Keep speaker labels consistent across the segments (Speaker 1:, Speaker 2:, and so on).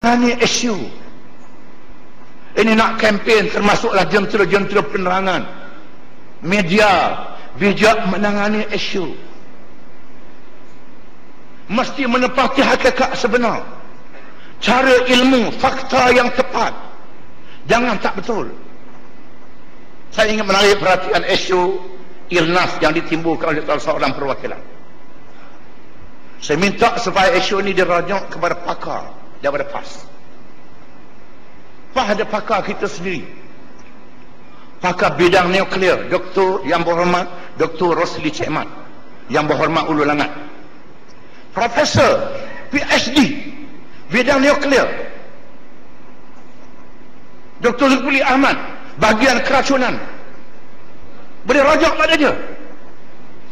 Speaker 1: Ini isu. Ini nak kempen, termasuklah jentera-jentera penerangan. Media bijak menangani isu. Mesti menepati hakikat sebenar. Cara ilmu, fakta yang tepat. Jangan tak betul. Saya ingin menarik perhatian isu ILNAS yang ditimbulkan oleh salah seorang perwakilan. Saya minta supaya isu ini dirajuk kepada pakar daripada PAS. PAS ada pakar kita sendiri. Pakar bidang nuklear, Dr. yang berhormat Dr. Rosli Cekmat, yang berhormat Ulu Langat. Profesor PhD bidang nuklear, Dr. Zulkifli Ahmad, bahagian keracunan. Boleh rujuk pada dia.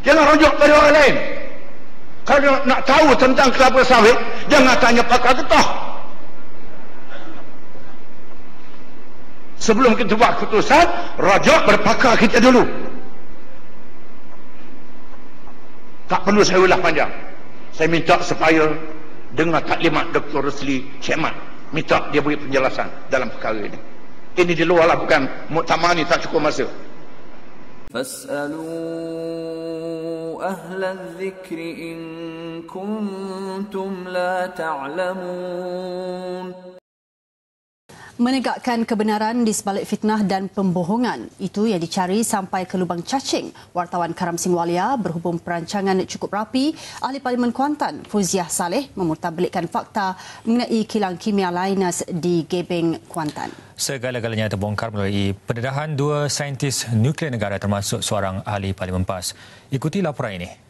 Speaker 1: Jangan rujuk pada orang lain. Kalau nak tahu tentang kelapa sawit, jangan tanya pakar getah. Sebelum kita buat keputusan, rujuk pada pakar kita dulu. Tak perlu saya ulas panjang. Saya minta supaya dengar taklimat Dr. Rosli Cekmat. Minta dia beri penjelasan dalam perkara ini. Ini di luar lah, bukan muktamar ni tak cukup masa.
Speaker 2: فاسألوا أهل الذكر إن كنتم لا تعلمون.
Speaker 3: Menegakkan kebenaran di sebalik fitnah dan pembohongan, itu yang dicari sampai ke lubang cacing. Wartawan Karam Singwalia berhubung perancangan cukup rapi, Ahli Parlimen Kuantan Fuziah Saleh memurtablikkan fakta mengenai kilang kimia Linus di Gebeng, Kuantan.
Speaker 4: Segala-galanya terbongkar melalui pendedahan dua saintis nuklear negara termasuk seorang ahli Parlimen PAS. Ikuti laporan ini.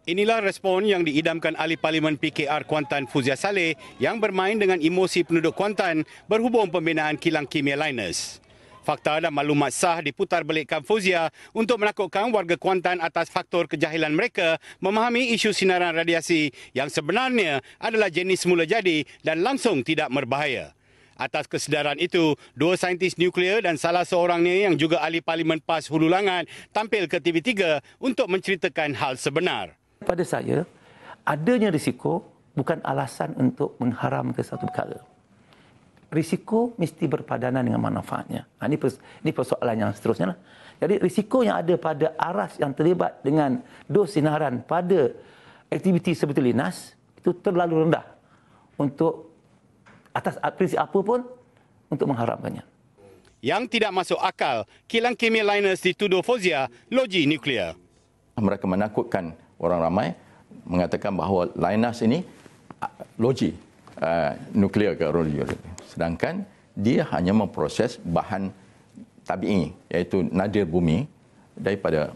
Speaker 5: Inilah respon yang diidamkan ahli Parlimen PKR Kuantan Fuziah Saleh yang bermain dengan emosi penduduk Kuantan berhubung pembinaan kilang kimia Linus. Fakta dan maklumat sah diputarbelikkan Fuziah untuk menakutkan warga Kuantan atas faktor kejahilan mereka memahami isu sinaran radiasi yang sebenarnya adalah jenis semula jadi dan langsung tidak berbahaya. Atas kesedaran itu, dua saintis nuklear dan salah seorangnya yang juga ahli Parlimen PAS Hulu Langat tampil ke TV3 untuk menceritakan hal sebenar.
Speaker 6: Pada saya, adanya risiko bukan alasan untuk mengharamkan satu perkara. Risiko mesti berpadanan dengan manfaatnya. Ini persoalan yang seterusnya lah. Jadi risiko yang ada pada aras yang terlibat dengan dos sinaran pada aktiviti seperti Linus itu terlalu rendah untuk atas prinsip apa pun untuk mengharamkannya.
Speaker 5: Yang tidak masuk akal, kilang kimia Linus dituduh Fuziah loji nuklear.
Speaker 7: Mereka menakutkan orang ramai, mengatakan bahawa Linus ini loji nuklear ke loji. Sedangkan dia hanya memproses bahan tabi'i, iaitu nadir bumi daripada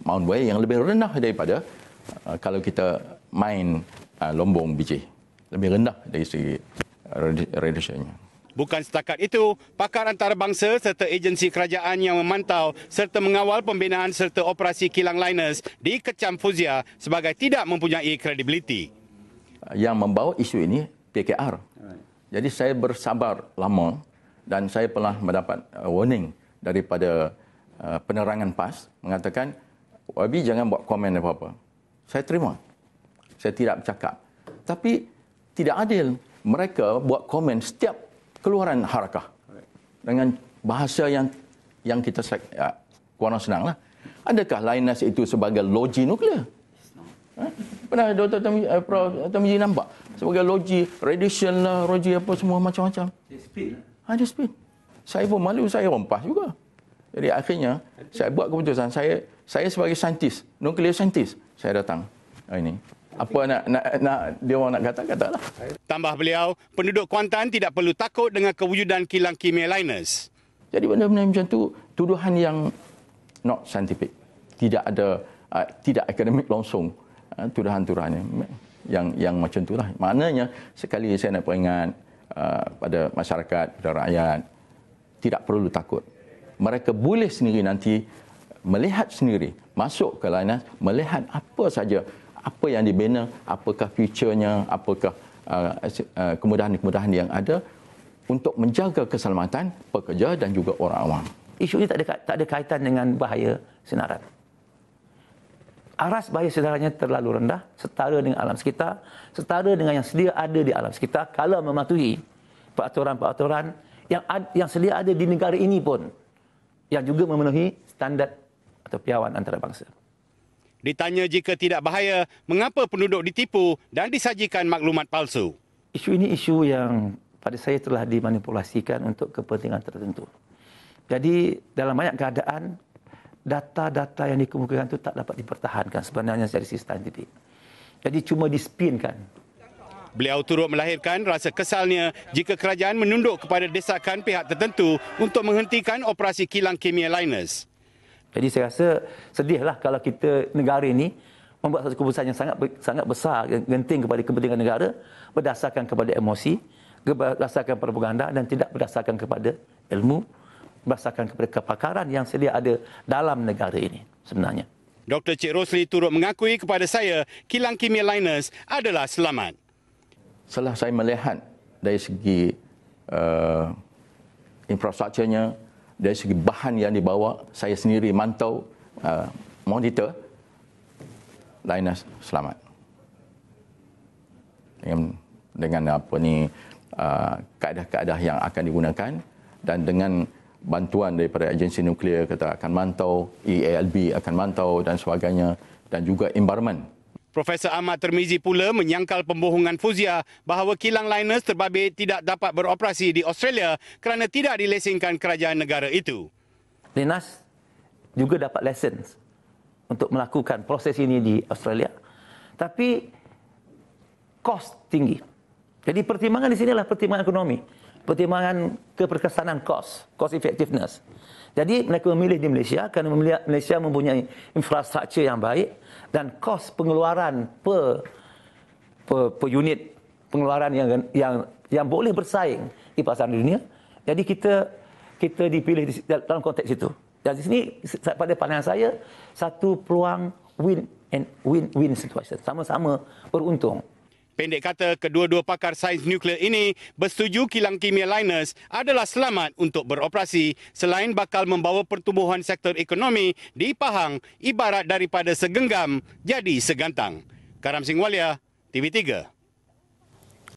Speaker 7: Mount Way yang lebih rendah daripada kalau kita main lombong biji. Lebih rendah dari segi radiasinya.
Speaker 5: Bukan setakat itu, pakar antarabangsa serta agensi kerajaan yang memantau serta mengawal pembinaan serta operasi kilang Linus dikecam Fuziah sebagai tidak mempunyai kredibiliti.
Speaker 7: Yang membawa isu ini PKR. Jadi saya bersabar lama dan saya pernah mendapat warning daripada penerangan PAS mengatakan, Wabi jangan buat komen apa-apa. Saya terima. Saya tidak bercakap. Tapi tidak adil. Mereka buat komen setiap keluaran harakah dengan bahasa yang kita kurang senang lah. Adakah Linus itu sebagai loji nuklear? Pernah Dr. Tamiji nampak sebagai loji radiation lah, loji apa semua macam-macam. Ada speed. Saya pun malu, saya rompas juga. Jadi akhirnya saya buat keputusan, saya sebagai saintis, nuklear saintis, saya datang ini. Apa nak dia orang nak katalah.
Speaker 5: Tambah beliau, penduduk Kuantan tidak perlu takut dengan kewujudan kilang kimia Linus.
Speaker 7: Jadi benda-benda macam tu tuduhan yang not scientific. Tidak ada tidak akademik langsung tuduhan-tuduhannya yang macam itulah. Maknanya sekali saya nak peringat pada masyarakat, pada rakyat, tidak perlu takut. Mereka boleh sendiri nanti melihat sendiri, masuk ke Linus, melihat apa saja apa yang dibina, apakah future-nya, apakah kemudahan-kemudahan yang ada untuk menjaga keselamatan pekerja dan juga orang awam.
Speaker 6: Isu ini tak ada kaitan dengan bahaya sinaran. aras bahaya sedaranya terlalu rendah, setara dengan alam sekitar, setara dengan yang sedia ada di alam sekitar kalau mematuhi peraturan-peraturan yang sedia ada di negara ini pun, yang juga memenuhi standard atau piawai antarabangsa.
Speaker 5: Ditanya jika tidak bahaya, mengapa penduduk ditipu dan disajikan maklumat palsu?
Speaker 6: Isu ini isu yang pada saya telah dimanipulasikan untuk kepentingan tertentu. Jadi dalam banyak keadaan, data-data yang dikemukakan itu tak dapat dipertahankan sebenarnya dari sisi saintifik. Jadi cuma dispinkan.
Speaker 5: Beliau turut melahirkan rasa kesalnya jika kerajaan menunduk kepada desakan pihak tertentu untuk menghentikan operasi kilang kimia Linus.
Speaker 6: Jadi saya rasa sedihlah kalau kita negara ini membuat satu keputusan yang sangat besar, genting kepada kepentingan negara berdasarkan kepada emosi, berdasarkan propaganda dan tidak berdasarkan kepada ilmu, berdasarkan kepada kepakaran yang sedia ada dalam negara ini sebenarnya.
Speaker 5: Dr. Cik Rosli turut mengakui kepada saya kilang kimia Linus adalah selamat.
Speaker 7: Setelah saya melihat dari segi infrastrukturnya, dari segi bahan yang dibawa, saya sendiri mantau, monitor, Linus selamat. Dengan apa ni kaedah-kaedah yang akan digunakan dan dengan bantuan daripada agensi nuklear kita akan mantau, EALB akan mantau dan sebagainya dan juga environment.
Speaker 5: Profesor Ahmad Termizi pula menyangkal pembohongan Fuzia bahawa kilang Linus terbabit tidak dapat beroperasi di Australia kerana tidak dilesenkan kerajaan negara itu.
Speaker 6: Linus juga dapat lisens untuk melakukan proses ini di Australia. Tapi kos tinggi. Jadi pertimbangan di sini adalah pertimbangan ekonomi. Pertimbangan keperkesanan cost effectiveness. Jadi mereka memilih di Malaysia kerana Malaysia mempunyai infrastruktur yang baik dan kos pengeluaran per unit pengeluaran yang boleh bersaing di pasaran dunia. Jadi kita dipilih dalam konteks itu. Dan di sini pada pandangan saya satu peluang win-win situation. Sama-sama beruntung.
Speaker 5: Pendek kata, kedua-dua pakar sains nuklear ini bersetuju kilang kimia Linus adalah selamat untuk beroperasi selain bakal membawa pertumbuhan sektor ekonomi di Pahang ibarat daripada segenggam jadi segantang. Karam Singh Walia, TV3.